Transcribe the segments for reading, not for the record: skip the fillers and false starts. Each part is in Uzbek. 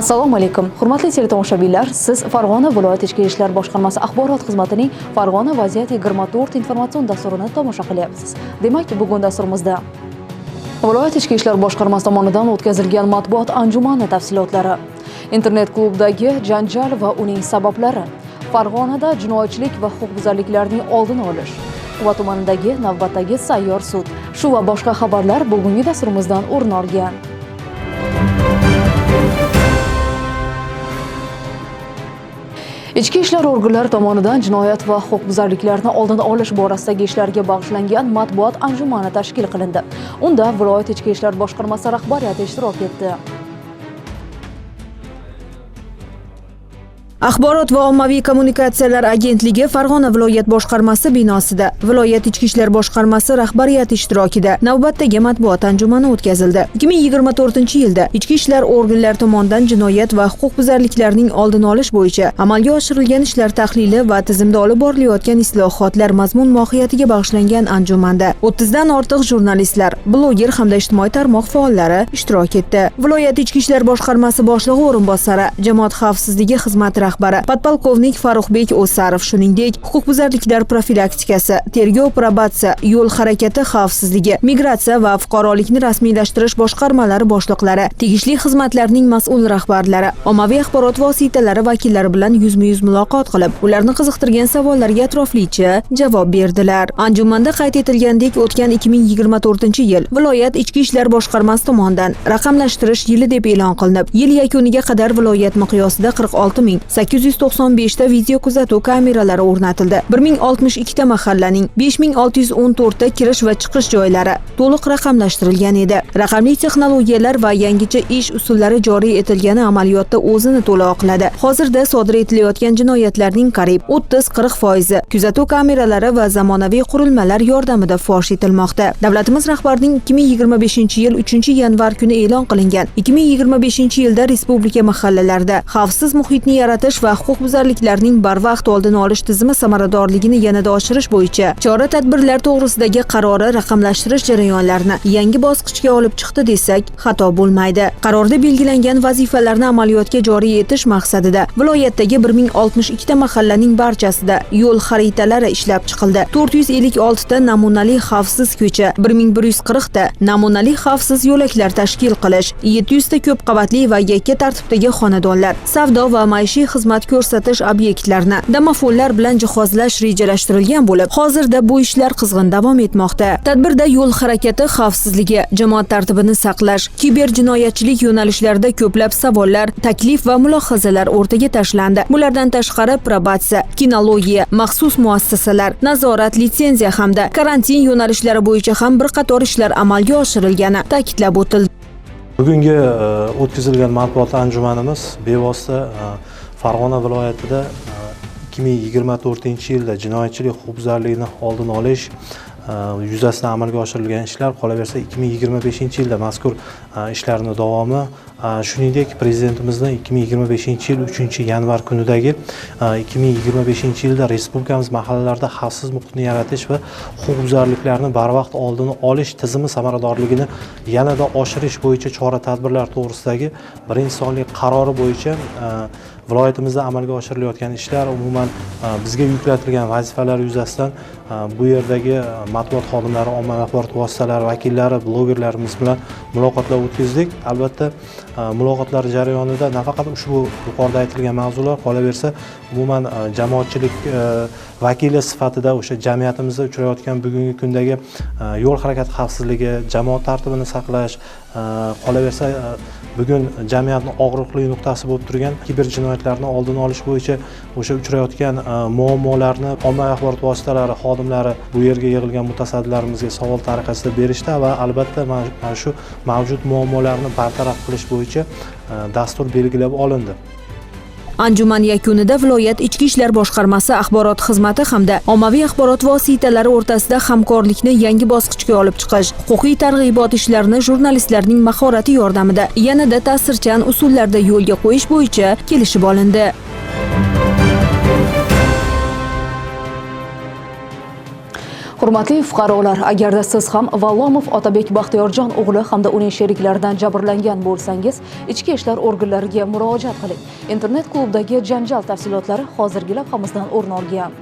Assalomu alaykum. Hurmatli teletomoshabinlar, siz Farg'ona viloyat ichki ishlar boshqarmasi axborot xizmatining Farg'ona vaziyat 24 informatsion dasturini tomosha qilyapsiz. Demak, bugun dasturimizda viloyat ichki ishlar boshqarmasi tomonidan o'tkazilgan matbuot anjumani tafsilotlari, internet klubdagi janjal va uning sabablari, Farg'onada jinoyatchilik va huquqbuzarliklarning oldini olish, Quva tumanidagi navbatdagi sayyor sud. Shu va boshqa xabarlar bugungi dasturimizdan o'rin olgan. Ichki ishlar organlari tomonidan jinoyat va huquqbuzarliklarni oldini olish borasidagi ishlarga bag'ishlangan matbuot anjumani tashkil qilindi. Unda viloyat ichki ishlar boshqarmasi rahbariyati ishtirok etdi. Axborot va ommaviy kommunikatsiyalar agentligi Farg'ona viloyat boshqarmasi binosida viloyat ichki ishlar boshqarmasi rahbariyati ishtirokida navbatdagi matbuot anjumani o'tkazildi. 2024-yilda ichki ishlar organlari tomonidan jinoyat va huquqbuzarliklarning oldini olish bo'yicha amalga oshirilgan ishlar tahlili va tizimda olib borilayotgan islohotlar mazmun mohiyatiga bag'ishlangan anjumanda 30 dan ortiq jurnalistlar, bloger hamda ijtimoiy tarmoq faollari ishtirok etdi. Viloyat ichki ishlar boshqarmasi boshlig'i o'rinbosari, jamoat xavfsizligi xizmati rahbari podpolkovnik Farruxbek O'sarov, shuningdek, huquqbuzarliklar profilaktikasi, tergov probatsiya, yo'l harakati xavfsizligi, migratsiya va fuqarolikni rasmiylashtirish boshqarmalari boshliqlari, tegishli xizmatlarning mas'ul rahbarlari, ommaviy axborot vositalari vakillari bilan yuzma-yuz muloqot qilib, ularni qiziqtirgan savollarga atroflicha javob berdilar. Anjumanda qayd etilgandek, o'tgan 2024-yil viloyat ichki ishlar boshqarmasi tomonidan raqamlashtirish yili deb e'lon qilinib, yil yakuniga qadar viloyat miqyosida 46.895 ta video kuzatuv kameralari o'rnatildi. 1062 ta mahallaning 5614 ta kirish va chiqish joylari to'liq raqamlashtirilgan edi. Raqamli texnologiyalar va yangicha ish usullari joriy etilgani amaliyotda o'zini to'la oqladi. Hozirda sodir etilayotgan jinoyatlarning qariyb 30-40% kuzatuv kameralari va zamonaviy qurilmalar yordamida fosh etilmoqda. Davlatimiz rahbarining 2025-yil 3-yanvar kuni e'lon qilingan 2025-yilda respublika mahallalarida xavfsiz muhitni yaratish va huquqbuzarliklarning barvaqt oldini olish tizimi samaradorligini yanada oshirish bo'yicha chora-tadbirlar to'g'risidagi qarori raqamlashtirish jarayonlarini yangi bosqichga olib chiqdi desak xato bo'lmaydi. Qarorda belgilangan vazifalarni amaliyotga joriy etish maqsadida viloyatdagi 1062 ta mahallaning barchasida yo'l xaritalari ishlab chiqildi. 456 ta namunali xavfsiz ko'cha, 1140 ta namunali xavfsiz yo'laklar tashkil qilish, 700 ta ko'p qavatli va yakka tartibdagi xonadonlar, savdo va maishiy xizmat ko'rsatish obyektlarini domofonlar bilan jihozlash rejalashtirilgan bo'lib, hozirda bu ishlar qizg'in davom etmoqda. Tadbirda yo'l harakati xavfsizligi, jamoat tartibini saqlash, kiber jinoyatchilik yo'nalishlarida ko'plab savollar, taklif va mulohazalar o'rtaga tashlandi. Bulardan tashqari probatsiya, kinologiya, maxsus muassasalar, nazorat, litsenziya hamda karantin yo'nalishlari bo'yicha ham bir qator ishlar amalga oshirilgani ta'kidlab o'tildi. Bugungi o'tkazilgan matbuot anjumanimiz bevosita Farg'ona viloyatida 2024-yilda jinoyatchilik huquqbuzarlikni oldini olish yuzasidan amalga oshirilgan ishlar, qolaversa 2025-yilda mazkur ishlarning davomi, shuningdek prezidentimizning 2025-yil 3-yanvar kunidagi 2025-yilda respublikamiz mahallalarida xavfsiz muhitni yaratish va huquqbuzarliklarni barvaqt oldini olish tizimi samaradorligini yanada oshirish bo'yicha chora-tadbirlar to'g'risidagi birinchi sonli qarori bo'yicha viloyatimizda amalga oshirilayotgan ishlar, umuman bizga yuklatilgan vazifalar yuzasidan bu yerdagi matbuot xodimlari, ommaviy axborot vositalari vakillari, blogerlarimiz bilan muloqotlar o'tkazdik. Albatta, muloqotlar jarayonida nafaqat ushbu yuqorida aytilgan mavzular, qolaversa umuman jamoatchilik vakili sifatida o'sha jamiyatimizda uchrayotgan bugungi kundagi yo'l harakati xavfsizligi, jamoat tartibini saqlash, qolaversa bugun jamiyatning og'riqli nuqtasi bo'lib turgan kiber jinoyatlarni oldini olish bo'yicha o'sha uchrayotgan muammolarni ommaviy axborot vositalari xodimlari bu yerga yig'ilgan mutasaddilarimizga savol tariqasida berishdi va albatta mana shu mavjud muammolarni bartaraf qilish bo'yicha dastur belgilab olindi. Anjuman yakunida viloyat ichki ishlar boshqarmasi axborot xizmati hamda ommaviy axborot vositalari o'rtasida hamkorlikni yangi bosqichga olib chiqish, huquqiy targ'ibot ishlarini jurnalistlarning mahorati yordamida yanada ta'sirchan usullarda yo'lga qo'yish bo'yicha kelishib olindi. Hurmatli fuqarolar, agarda siz ham Vallomov Otabek Baxtiyorjon o'g'li hamda uning sheriklaridan jabrlangan bo'lsangiz, ichki ishlar organlariga murojaat qiling. Internet klubdagi janjal tafsilotlari hozirgi lavhamizdan o'rin olgan.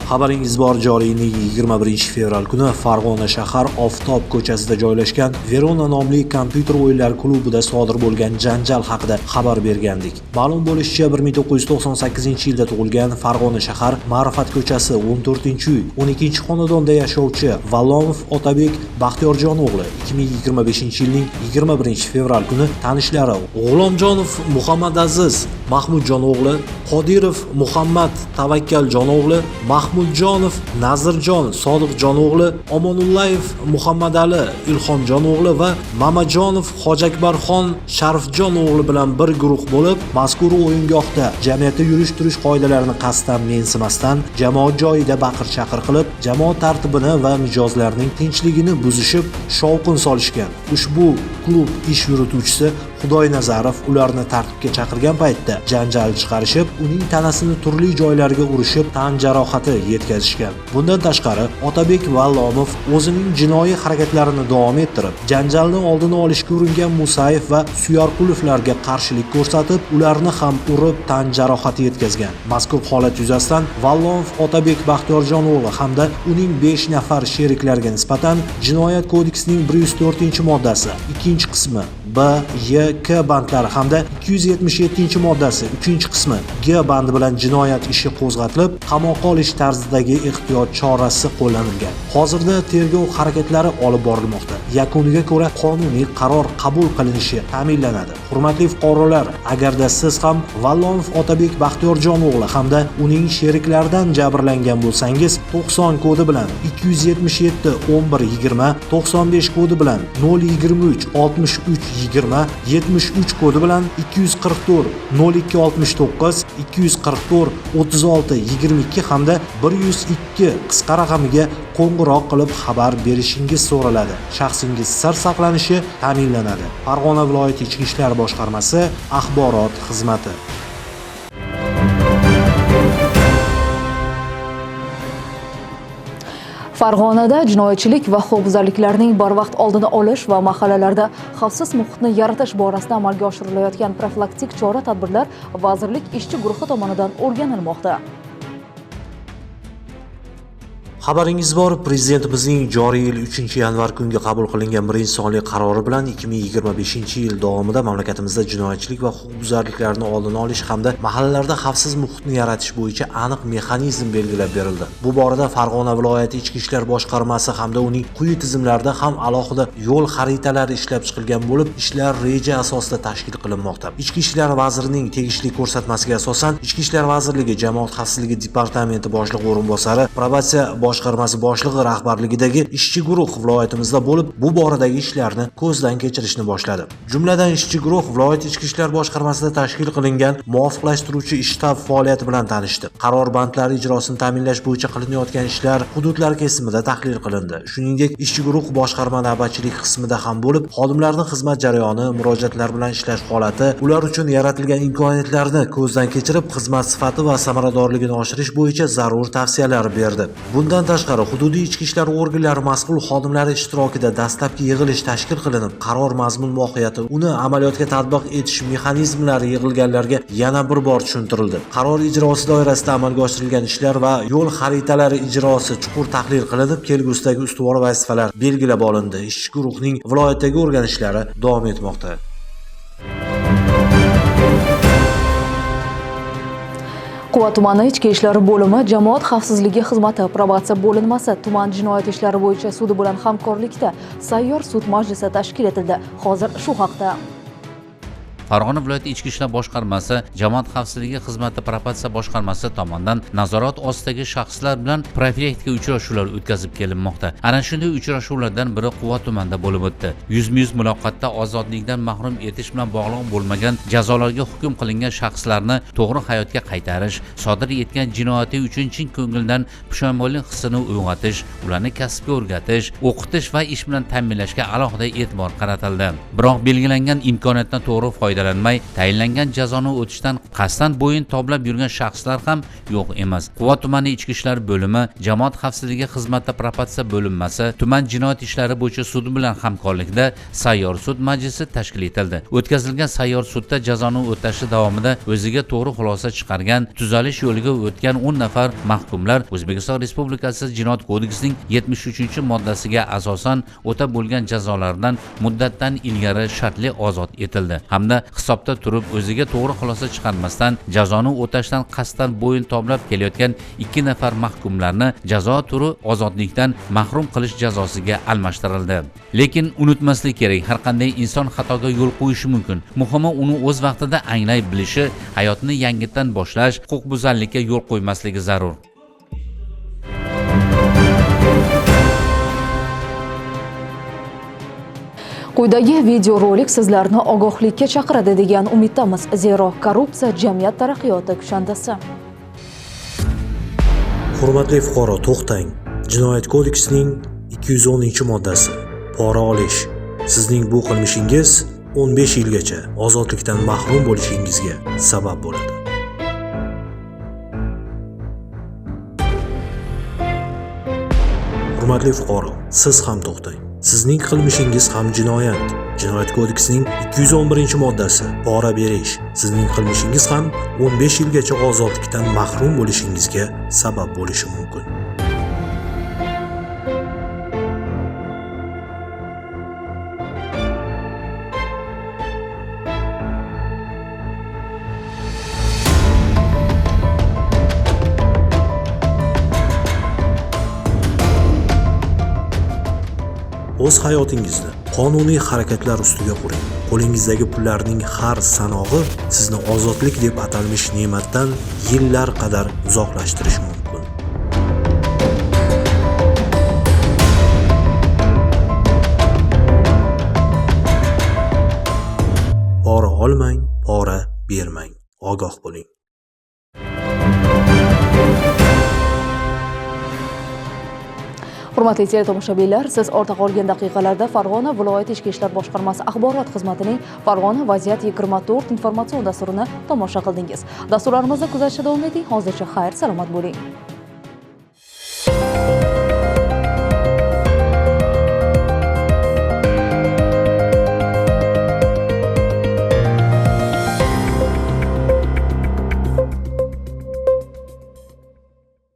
Xabaringiz bor, joriy yilning 21 fevral kuni Farg'ona shahar Oftob ko'chasida joylashgan Verona nomli kompyuter o'yinlari klubida sodir bo'lgan janjal haqida xabar bergandik. Ma'lum bo'lishicha, 1998-yilda tug'ilgan Farg'ona shahar Ma'rifat ko'chasi 14-uy 12-xonadonda yashovchi Vallomov Otabek Baxtiyorjon o'g'li 2025-yilning 21 fevral kuni tanishlari G'ulomjonov Muhammadaziz Mahmudjon o'g'li, Qodirov Muhammad Tavakkaljon o'g'li, Mahmudjonov Nazirjon Sodiqjon o'g'li, Omonullayev Muhammadali Ilhomjon o'g'li va Mamajonov Hojakbarxon Sharifjon o'g'li bilan bir guruh bo'lib, mazkur o'yingohda jamiyatda yurish-turish qoidalarini qasddan mensimasdan, jamoat joyida baqir-chaqir qilib, jamoat tartibini va mijozlarning tinchligini buzishib, shovqin solishgan. Ushbu klub ish yurituvchisi Xudoynazarov ularni tartibga chaqirgan paytda janjal chiqarishib, uning tanasini turli joylariga urishib, tan jarohati yetkazishgan. Bundan tashqari, Otabek Vallomov o'zining jinoiy harakatlarini davom ettirib, janjalni oldini olishga uringan Musayev va Suyarqulovlarga qarshilik ko'rsatib, ularni ham urib, tan jarohati yetkazgan. Mazkur holat yuzasidan Vallomov Otabek Baxtiyorjon o'g'li hamda uning 5 nafar sheriklariga nisbatan Jinoyat kodeksining 104-moddasi 2-qismi B, Y, K bandlari hamda 277-moddasi 3-qismi G bandi bilan jinoyat ishi qo'zg'atilib, qamoqqa olish tarzidagi ehtiyot chorasi qo'llanilgan. Hozirda tergov harakatlari olib borilmoqda. Yakuniga ko'ra qonuniy qaror qabul qilinishi ta'minlanadi. Hurmatli fuqarolar, agarda siz ham Vallomov Otabek Baxtiyorjon o'g'li hamda uning sheriklaridan jabrlangan bo'lsangiz, 90 kodi bilan 277 11 20, 95 kodi bilan 023 63 20, 73 kodi bilan 244 02 69, 244 36 22 hamda 102 qisqa raqamiga qo'ng'iroq qilib xabar berishingiz so'raladi. Shaxsingiz sir saqlanishi ta'minlanadi. Farg'ona viloyati Ichki ishlar boshqarmasi axborot xizmati. Farg'onada jinoyatchilik va huquqbuzarliklarning barvaqt oldini olish va mahallalarda xavfsiz muhitni yaratish borasida amalga oshirilayotgan profilaktik chora-tadbirlar vazirlik ishchi guruhi tomonidan o'rganilmoqda. Xabaringiz bor, Prezidentimizning joriy yil 3-yanvar kunga qabul qilingan 1-sonli qarori bilan 2025-yil davomida mamlakatimizda jinoyatchilik va huquqbuzarliklarni oldini olish hamda mahallalarda xavfsiz muhitni yaratish bo'yicha aniq mexanizm belgilab berildi. Bu borada Farg'ona viloyati Ichki ishlar boshqarmasi hamda uning quyi tizimlarida ham alohida yo'l xaritalari ishlab chiqilgan bo'lib, ishlar reja asosida tashkil qilinmoqda. Ichki ishlar vazirining tegishli ko'rsatmasiga asosan Ichki ishlar vazirligi Jamoat xavfsizligi departamenti boshlig'i o'rinbosari, probatsiya boshqarmasi boshlig'i rahbarligidagi ishchi guruh viloyatimizda bo'lib, bu boradagi ishlarni ko'zdan kechirishni boshladi. Jumladan ishchi guruh viloyat ichki ishlar boshqarmasida tashkil qilingan muvofiqlashtiruvchi shtab faoliyati bilan tanishdi. Qaror bandlari ijrosini ta'minlash bo'yicha qilinayotgan ishlar hududlar kesimida tahlil qilindi. Shuningdek, ishchi guruh boshqarma navbatchilik qismida ham bo'lib, xodimlarning xizmat jarayoni, murojaatlar bilan ishlash holati, ular uchun yaratilgan imkoniyatlarni ko'zdan kechirib, xizmat sifati va samaradorligini oshirish bo'yicha zarur tavsiyalar berdi. Bundan tashqari, hududiy ichki ishlar organlari mas'ul xodimlari ishtirokida dastlabki yig'ilish tashkil qilinib, qaror mazmun mohiyati, uni amaliyotga tatbiq etish mexanizmlari yig'ilganlarga yana bir bor tushuntirildi. Qaror ijrosi doirasida amalga oshirilgan ishlar va yo'l xaritalari ijrosi chuqur tahlil qilinib, kelgusidagi ustuvor vazifalar belgilab olindi. Ishchi guruhning viloyatdagi o'rganishlari davom etmoqda. Quva tumani ichki ishlar bo'limi jamoat xavfsizligi xizmati probatsiya bo'linmasi tuman jinoyat ishlari bo'yicha sudi bilan hamkorlikda sayyor sud majlisi tashkil etildi. Hozir shu haqda Farg'ona viloyati ichki ishlar boshqarmasi jamoat xavfsizligi xizmati probatsiya boshqarmasi tomonidan nazorat ostidagi shaxslar bilan profilaktika uchrashuvlar o'tkazib kelinmoqda. Ana shunday uchrashuvlardan biri Quva tumanida bo'lib o'tdi. Yuzma-yuz muloqotda ozodlikdan mahrum etish bilan bog'liq bo'lmagan jazolarga hukm qilingan shaxslarni to'g'ri hayotga qaytarish, sodir etgan jinoyati uchun chin ko'ngildan pushaymonlik hissini uyg'otish, ularni kasbga o'rgatish, o'qitish va ish bilan ta'minlashga alohida e'tibor qaratildi. Biroq belgilangan imkoniyatdan to'g'ri foyda foydalanmay tayinlangan jazoni o'tishdan qasddan bo'yin toblab yurgan shaxslar ham yo'q emas. Quva tumani ichki ishlar bo'limi, jamoat xavfsizligi xizmati propatsiya bo'linmasi, tuman jinoyat ishlari bo'yicha sudi bilan hamkorlikda sayyor sud majlisi tashkil etildi. O'tkazilgan sayyor sudda jazoni o'tashi davomida o'ziga to'g'ri xulosa chiqargan, tuzalish yo'liga o'tgan 10 nafar mahkumlar O'zbekiston Respublikasi Jinoyat kodeksining 73-moddasiga asosan o'tab bo'lgan jazolaridan muddatdan ilgari shartli ozod etildi hamda hisobda turib o'ziga to'g'ri xulosa chiqarmasdan jazoni o'tashdan qasddan bo'yin toblab kelayotgan 2 nafar mahkumlarni jazo turi ozodlikdan mahrum qilish jazosiga almashtirildi. Lekin unutmaslik kerak, har qanday inson xatoga yo'l qo'yishi mumkin. Muhimi uni o'z vaqtida anglay bilishi, hayotni yangitdan boshlash, huquqbuzarlikka yo'l qo'ymasligi zarur. Quyidagi videorolik sizlarni ogohlikka chaqiradi degan umiddamiz, zero korrupsiya jamiyat taraqqiyoti kushandasi. Hurmatli fuqaro, to'xtang. Jinoyat kodeksining 210-moddasi. Pora olish. Sizning bu qilmishingiz 15 yilgacha ozodlikdan mahrum bo'lishingizga sabab bo'ladi. Hurmatli fuqaro, siz ham to'xtang. Sizning qilmishingiz ham jinoyat. Jinoyat kodeksining 211-moddasi. Pora berish. Sizning qilmishingiz ham 15 yilgacha ozodlikdan mahrum bo'lishingizga sabab bo'lishi mumkin. O'z hayotingizni qonuniy harakatlar ustiga quring. Qo'lingizdagi pullarning har sanog'i sizni ozodlik deb atalmish ne'matdan yillar qadar uzoqlashtirishi mumkin. Pora olmang, pora bermang. Ogoh bo'ling. Hurmatli teletomoshabinlar, siz ortda qolgan daqiqalarda Farg'ona viloyat ichki ishlar boshqarmasi axborot xizmatining Farg'ona vaziyat 24 informatsion dasturini tomosha qildingiz. Dasturlarimizni kuzatishda davom eting. Hozircha xayr, salomat bo'ling.